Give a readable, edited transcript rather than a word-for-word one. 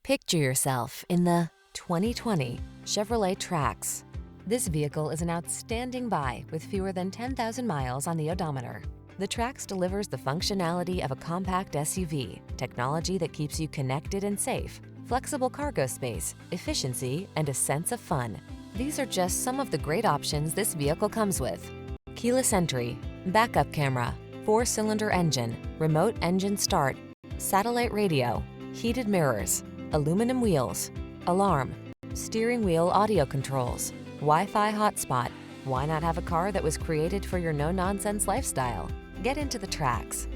Picture yourself in the 2020 Chevrolet Trax. This vehicle is an outstanding buy with fewer than 10,000 miles on the odometer. The Trax delivers the functionality of a compact SUV, technology that keeps you connected and safe, flexible cargo space, efficiency, and a sense of fun. These are just some of the great options this vehicle comes with: keyless entry, backup camera, 4-cylinder engine, remote engine start, satellite radio, heated mirrors, aluminum wheels, alarm, steering wheel audio controls, Wi-Fi hotspot. Why not have a car that was created for your no-nonsense lifestyle? Get into the Trax.